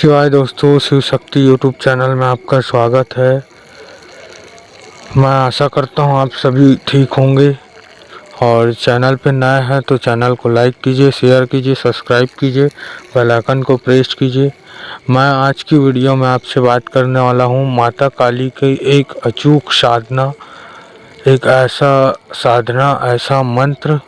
शिवाय दोस्तों, Shiv Shakti YouTube channel में आपका स्वागत है। मैं आशा करता हूँ आप सभी ठीक होंगे और चैनल पे नए हैं तो चैनल को लाइक कीजिए, शेयर कीजिए, सब्सक्राइब कीजिए, बेल आइकन को प्रेस कीजिए। मैं आज की वीडियो में आपसे बात करने वाला हूँ माता काली की एक अचूक साधना, एक ऐसा मंत्र,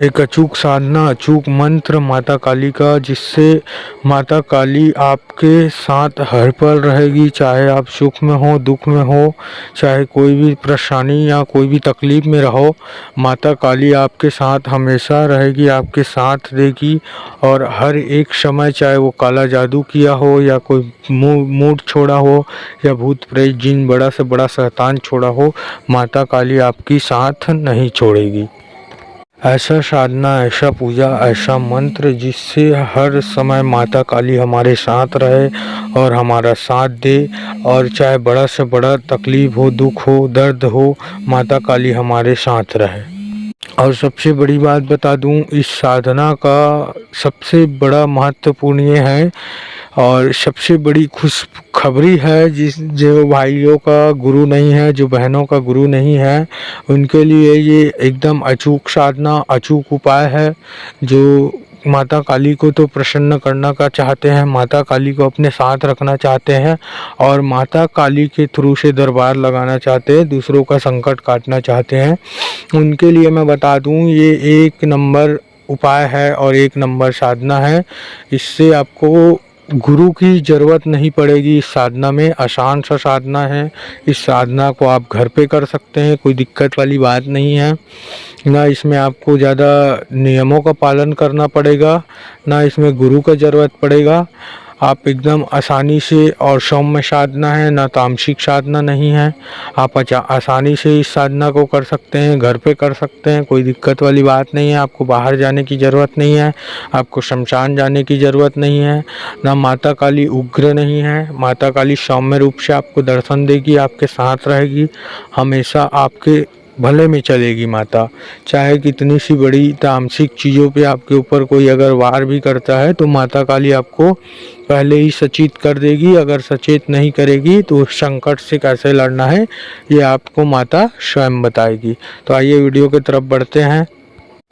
एक अचूक साधना, अचूक मंत्र माता काली का, जिससे माता काली आपके साथ हर पल रहेगी। चाहे आप सुख में हो, दुख में हो, चाहे कोई भी परेशानी या कोई भी तकलीफ में रहो, माता काली आपके साथ हमेशा रहेगी, आपके साथ देगी। और हर एक समय, चाहे वो काला जादू किया हो या कोई मूड छोड़ा हो या भूत प्रेत जिन बड़ा से बड़ा शैतान छोड़ा हो, माता काली आपकी साथ नहीं छोड़ेगी। ऐसा साधना, ऐसा पूजा, ऐसा मंत्र जिससे हर समय माता काली हमारे साथ रहे और हमारा साथ दे। और चाहे बड़ा से बड़ा तकलीफ हो, दुख हो, दर्द हो, माता काली हमारे साथ रहे। और सबसे बड़ी बात बता दूं, इस साधना का सबसे बड़ा महत्वपूर्ण ये है और सबसे बड़ी खुशखबरी है, जो भाइयों का गुरु नहीं है, जो बहनों का गुरु नहीं है, उनके लिए ये एकदम अचूक साधना, अचूक उपाय है। जो माता काली को तो प्रसन्न करना का चाहते हैं, माता काली को अपने साथ रखना चाहते हैं और माता काली के थ्रू से दरबार लगाना चाहते हैं, दूसरों का संकट काटना चाहते हैं, उनके लिए मैं बता दूं ये एक नंबर उपाय है और एक नंबर साधना है। इससे आपको गुरु की ज़रूरत नहीं पड़ेगी। इस साधना में आसान सा साधना है। इस साधना को आप घर पे कर सकते हैं, कोई दिक्कत वाली बात नहीं है। ना इसमें आपको ज़्यादा नियमों का पालन करना पड़ेगा, ना इसमें गुरु का ज़रूरत पड़ेगा। आप एकदम आसानी से, और सौम्य साधना है, ना तामसिक साधना नहीं है। आप आसानी से इस साधना को कर सकते हैं, घर पे कर सकते हैं, कोई दिक्कत वाली बात नहीं है। आपको बाहर जाने की ज़रूरत नहीं है, आपको शमशान जाने की ज़रूरत नहीं है। ना माता काली उग्र नहीं है, माता काली सौम्य रूप से आपको दर्शन देगी, आपके साथ रहेगी, हमेशा आपके भले में चलेगी माता। चाहे कितनी सी बड़ी तामसिक चीज़ों पे आपके ऊपर कोई अगर वार भी करता है तो माता काली आपको पहले ही सचेत कर देगी। अगर सचेत नहीं करेगी तो उस संकट से कैसे लड़ना है, ये आपको माता स्वयं बताएगी। तो आइए वीडियो की तरफ बढ़ते हैं।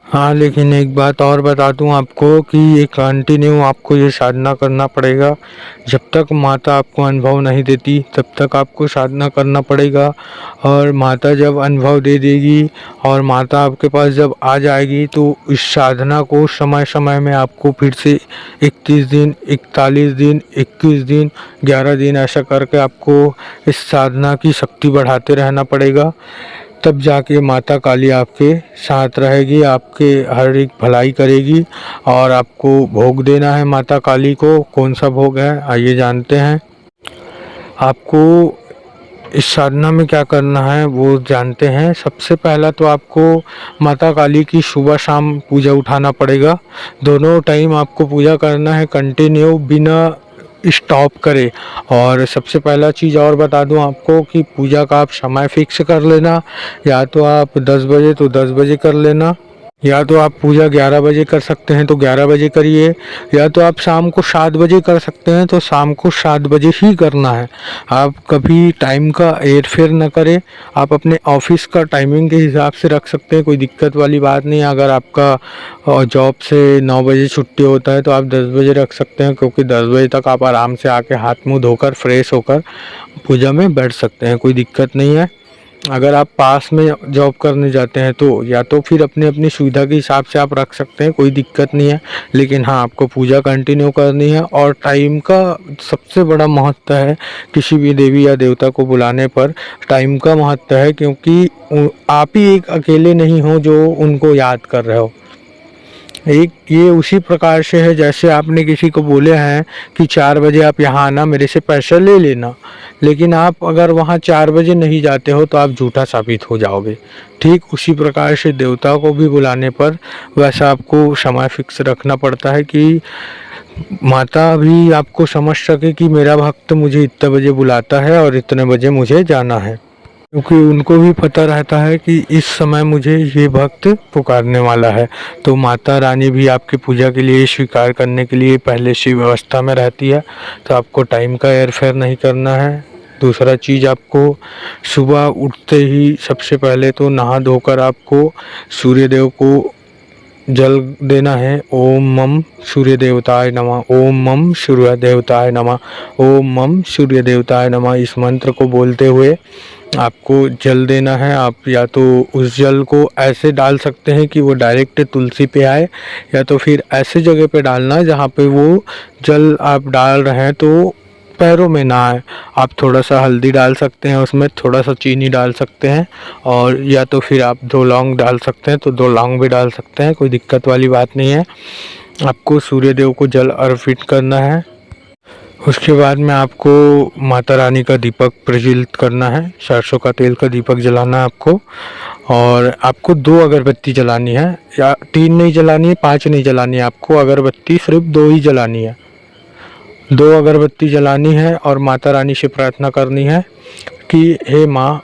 हाँ, लेकिन एक बात और बता दूं आपको कि ये कंटिन्यू आपको ये साधना करना पड़ेगा। जब तक माता आपको अनुभव नहीं देती तब तक आपको साधना करना पड़ेगा। और माता जब अनुभव दे देगी और माता आपके पास जब आ जाएगी तो इस साधना को समय समय में आपको फिर से 31 दिन, 41 दिन, 21 दिन, 11 दिन ऐसा करके आपको इस साधना की शक्ति बढ़ाते रहना पड़ेगा। तब जाके माता काली आपके साथ रहेगी, आपके हर एक भलाई करेगी। और आपको भोग देना है माता काली को। कौन सा भोग है आइए जानते हैं। आपको इस साधना में क्या करना है वो जानते हैं। सबसे पहला तो आपको माता काली की सुबह शाम पूजा उठाना पड़ेगा। दोनों टाइम आपको पूजा करना है कंटिन्यू, बिना स्टॉप करे। और सबसे पहला चीज़ और बता दूं आपको कि पूजा का आप समय फिक्स कर लेना। या तो आप 10 बजे तो 10 बजे कर लेना, या तो आप पूजा 11 बजे कर सकते हैं तो 11 बजे करिए, या तो आप शाम को 7 बजे कर सकते हैं तो शाम को 7 बजे ही करना है। आप कभी टाइम का हेर फेर न करें। आप अपने ऑफिस का टाइमिंग के हिसाब से रख सकते हैं, कोई दिक्कत वाली बात नहीं है। अगर आपका जॉब से 9 बजे छुट्टी होता है तो आप 10 बजे रख सकते हैं, क्योंकि 10 बजे तक आप आराम से आके हाथ मुँह धोकर फ्रेश होकर पूजा में बैठ सकते हैं, कोई दिक्कत नहीं है। अगर आप पास में जॉब करने जाते हैं तो या तो फिर अपनी अपनी सुविधा के हिसाब से आप रख सकते हैं, कोई दिक्कत नहीं है। लेकिन हाँ, आपको पूजा कंटिन्यू करनी है। और टाइम का सबसे बड़ा महत्व है। किसी भी देवी या देवता को बुलाने पर टाइम का महत्व है, क्योंकि आप ही एक अकेले नहीं हो जो उनको याद कर रहे हो। एक ये उसी प्रकार से है जैसे आपने किसी को बोले हैं कि 4 बजे आप यहाँ आना, मेरे से पैसा ले लेना, लेकिन आप अगर वहाँ 4 बजे नहीं जाते हो तो आप झूठा साबित हो जाओगे। ठीक उसी प्रकार से देवताओं को भी बुलाने पर वैसा आपको समय फिक्स रखना पड़ता है कि माता भी आपको समझ सके कि मेरा भक्त मुझे इतने बजे बुलाता है और इतने बजे मुझे जाना है। क्योंकि उनको भी पता रहता है कि इस समय मुझे ये भक्त पुकारने वाला है। तो माता रानी भी आपकी पूजा के लिए स्वीकार करने के लिए पहले से व्यवस्था में रहती है। तो आपको टाइम का हेर-फेर नहीं करना है। दूसरा चीज़, आपको सुबह उठते ही सबसे पहले तो नहा धोकर आपको सूर्य देव को जल देना है। ओम मम सूर्य देवताय नमः, ओम मम सूर्य देवताय नमः, ओम मम सूर्य देवताय नमः। इस मंत्र को बोलते हुए आपको जल देना है। आप या तो उस जल को ऐसे डाल सकते हैं कि वो डायरेक्ट तुलसी पे आए, या तो फिर ऐसे जगह पे डालना जहाँ पे वो जल आप डाल रहे हैं तो पैरों में ना आए। आप थोड़ा सा हल्दी डाल सकते हैं, उसमें थोड़ा सा चीनी डाल सकते हैं, और या तो फिर आप 2 लौंग डाल सकते हैं तो 2 लौंग भी डाल सकते हैं, कोई दिक्कत वाली बात नहीं है। आपको सूर्य देव को जल अर्पित करना है। उसके बाद में आपको माता रानी का दीपक प्रज्वलित करना है। सरसों का तेल का दीपक जलाना है आपको, और आपको 2 अगरबत्ती जलानी है, या 3 नहीं जलानी है, 5 नहीं जलानी है। आपको अगरबत्ती सिर्फ 2 ही जलानी है। 2 अगरबत्ती जलानी है और माता रानी से प्रार्थना करनी है कि हे माँ,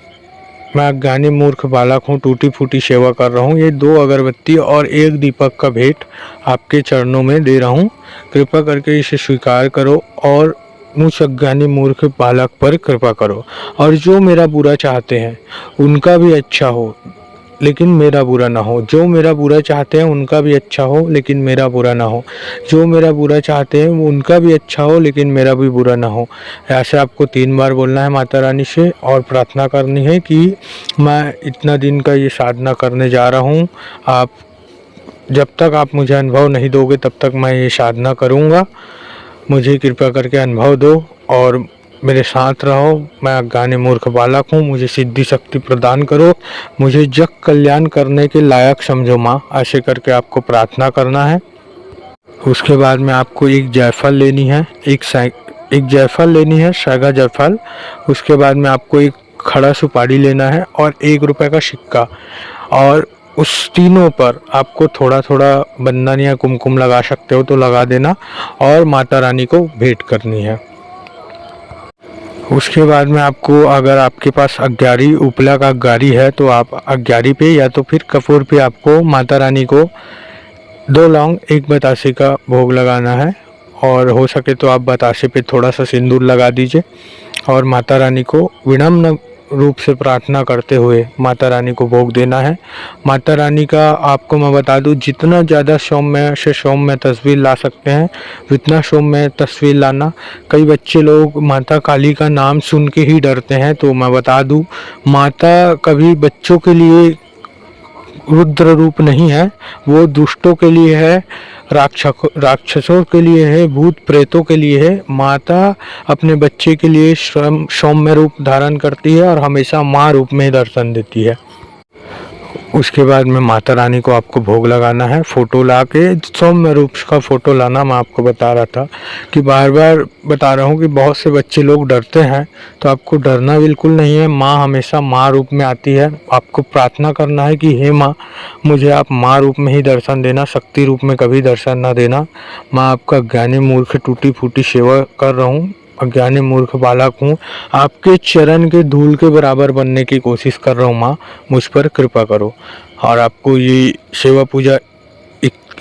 मैं अज्ञानी मूर्ख बालक हूँ, टूटी फूटी सेवा कर रहा हूँ। ये 2 अगरबत्ती और 1 दीपक का भेंट आपके चरणों में दे रहा हूँ। कृपा करके इसे स्वीकार करो और मुझ अज्ञानी मूर्ख बालक पर कृपा करो। और जो मेरा बुरा चाहते हैं उनका भी अच्छा हो, लेकिन मेरा बुरा ना हो। जो मेरा बुरा चाहते हैं उनका भी अच्छा हो, लेकिन मेरा बुरा ना हो। जो मेरा बुरा चाहते हैं उनका भी अच्छा हो, लेकिन मेरा भी बुरा ना हो। ऐसे आपको 3 बार बोलना है माता रानी से, और प्रार्थना करनी है कि मैं इतना दिन का ये साधना करने जा रहा हूँ, आप जब तक आप मुझे अनुभव नहीं दोगे तब तक मैं ये साधना करूँगा। मुझे कृपा करके अनुभव दो और मेरे साथ रहो। मैं अज्ञानी मूर्ख बालक हूँ, मुझे सिद्धि शक्ति प्रदान करो, मुझे जग कल्याण करने के लायक समझो माँ। ऐसे करके आपको प्रार्थना करना है। उसके बाद में आपको एक जायफल लेनी है, एक जायफल लेनी है, सैगा जायफल। उसके बाद में आपको एक खड़ा सुपारी लेना है और 1 रुपये का सिक्का, और उस तीनों पर आपको थोड़ा थोड़ा बंधन या कुमकुम लगा सकते हो तो लगा देना, और माता रानी को भेंट करनी है। उसके बाद में आपको, अगर आपके पास अग्यारी उपला का अग्यारी है तो आप अग्यारी पे या तो फिर कपूर पे आपको माता रानी को 2 लौंग 1 बतासे का भोग लगाना है, और हो सके तो आप बतासे पे थोड़ा सा सिंदूर लगा दीजिए, और माता रानी को विनम्र रूप से प्रार्थना करते हुए माता रानी को भोग देना है। माता रानी का आपको मैं बता दूं, जितना ज़्यादा सौम्य से सौम्य तस्वीर ला सकते हैं उतना सौम्य तस्वीर लाना। कई बच्चे लोग माता काली का नाम सुन के ही डरते हैं, तो मैं बता दूं, माता कभी बच्चों के लिए रुद्र रूप नहीं है, वो दुष्टों के लिए है, राक्षसों के लिए है, भूत प्रेतों के लिए है। माता अपने बच्चे के लिए सौम्य रूप धारण करती है और हमेशा माँ रूप में दर्शन देती है। उसके बाद में माता रानी को आपको भोग लगाना है, फ़ोटो ला के सौम्य रूप का फ़ोटो लाना। मैं आपको बता रहा था कि बार बार बता रहा हूँ कि बहुत से बच्चे लोग डरते हैं, तो आपको डरना बिल्कुल नहीं है। माँ हमेशा माँ रूप में आती है। आपको प्रार्थना करना है कि हे माँ, मुझे आप माँ रूप में ही दर्शन देना, शक्ति रूप में कभी दर्शन ना देना। मैं आपका ज्ञानी मूर्ख टूटी फूटी सेवा कर रहा हूँ, अज्ञानी मूर्ख बालक हूँ, आपके चरण के धूल के बराबर बनने की कोशिश कर रहा हूँ माँ, मुझ पर कृपा करो। और आपको ये सेवा पूजा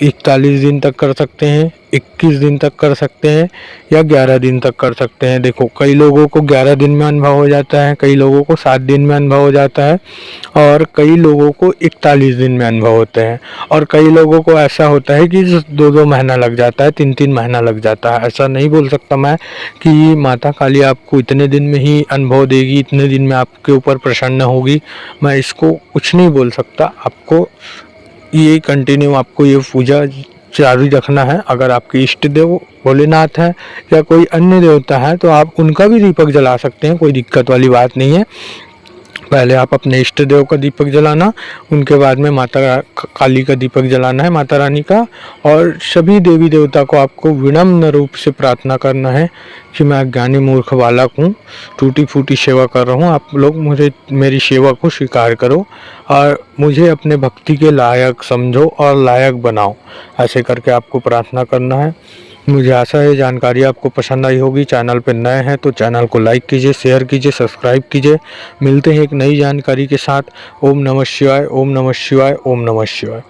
41 दिन तक कर सकते हैं, 21 दिन तक कर सकते हैं, या 11 दिन तक कर सकते हैं। देखो, कई लोगों को 11 दिन में अनुभव हो जाता है, कई लोगों को 7 दिन में अनुभव हो जाता है, और कई लोगों को 41 दिन में अनुभव होते हैं, और कई लोगों को ऐसा होता है कि 2-2 महीना लग जाता है, 3-3 महीना लग जाता है। ऐसा नहीं बोल सकता मैं कि माता काली आपको इतने दिन में ही अनुभव देगी, इतने दिन में आपके ऊपर प्रसन्न होगी। मैं इसको कुछ नहीं बोल सकता। आपको ये कंटिन्यू, आपको ये पूजा जारी रखना है। अगर आपके इष्ट देव भोलेनाथ है या कोई अन्य देवता है तो आप उनका भी दीपक जला सकते हैं, कोई दिक्कत वाली बात नहीं है। पहले आप अपने इष्ट देव का दीपक जलाना, उनके बाद में माता काली का दीपक जलाना है, माता रानी का। और सभी देवी देवता को आपको विनम्र रूप से प्रार्थना करना है कि मैं अज्ञानी मूर्ख बालक हूँ, टूटी फूटी सेवा कर रहा हूँ, आप लोग मुझे मेरी सेवा को स्वीकार करो और मुझे अपने भक्ति के लायक समझो और लायक बनाओ। ऐसे करके आपको प्रार्थना करना है। मुझे आशा है जानकारी आपको पसंद आई होगी। चैनल पर नए हैं तो चैनल को लाइक कीजिए, शेयर कीजिए, सब्सक्राइब कीजिए। मिलते हैं एक नई जानकारी के साथ। ओम नमः शिवाय, ओम नमः शिवाय, ओम नमः शिवाय।